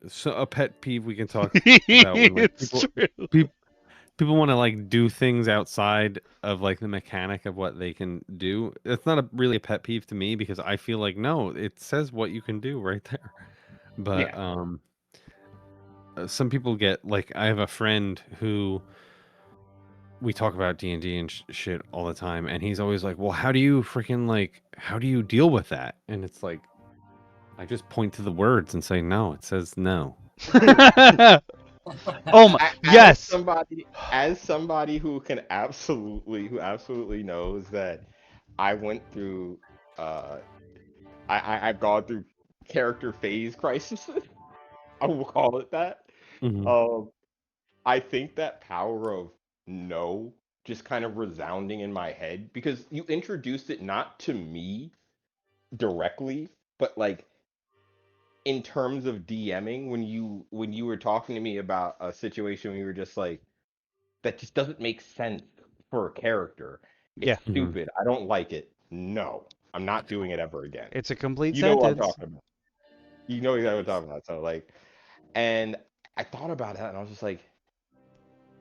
So a pet peeve we can talk about when like It's true. people want to like do things outside of like the mechanic of what they can do. It's not really a pet peeve to me because I feel like no, it says what you can do right there. But Yeah. some people get like I have a friend who we talk about D&D and shit all the time and he's always like, "Well, how do you freaking like how do you deal with that?" And it's like I just point to the words and say, "No, it says no." Oh my, as yes. somebody as somebody who absolutely knows that I went through uh I've gone through character phase crisis. I will call it that. Mhm. Um I think that power of no just kind of resounding in my head because you introduced it not to me directly, but like in terms of DMing when you were talking to me about a situation where you were just like that just doesn't make sense for a character. It's Yeah, Mhm. stupid. I don't like it. No, I'm not doing it ever again. it's a complete You know what I'm sentence. talking about. You know exactly what I'm talking about. So like, and I thought about that and I was just like,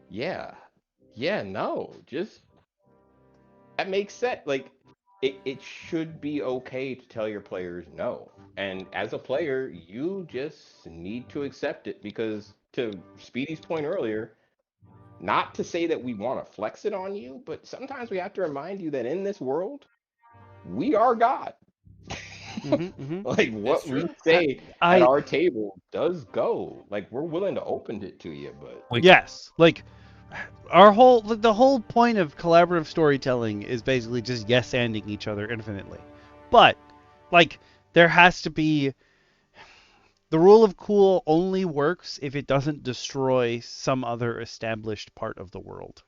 yeah, yeah, no, just that makes sense. Like, it should be okay to tell your players no. And as a player, you just need to accept it because to Speedy's point earlier, not to say that we want to flex it on you, but sometimes we have to remind you that in this world, we are God. Hmm. Like It's what we true. say at I our table does go. Like we're willing to open it to you, but Like yes, like the whole point of collaborative storytelling is basically just yes anding each other infinitely. But like there has to be the rule of cool only works if it doesn't destroy some other established part of the world.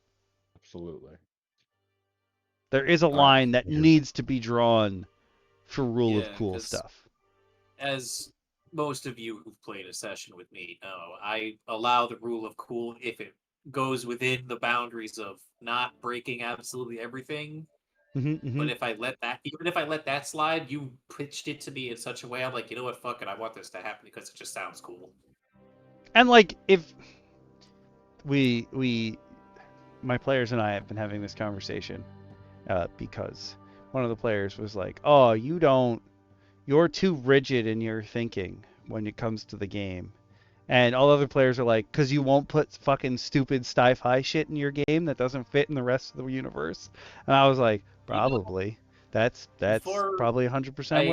absolutely. There is a I line that needs to be drawn for rule of Yeah, cool because stuff. as most of you who've played a session with me know, I allow the rule of cool if it goes within the boundaries of not breaking absolutely everything. Hmm. Hmm. But if I let that, even if I let that slide, you pitched it to me in such a way, I'm like, you know what, fuck it, I want this to happen because it just sounds cool. And like if we my players and I have been having this conversation because one of the players was like, "Oh, you're too rigid in your thinking when it comes to the game." And all other players are like, "Cause you won't put fucking stupid sci-fi shit in your game that doesn't fit in the rest of the universe." And I was like, You know, "Probably. That's for probably 100% what I it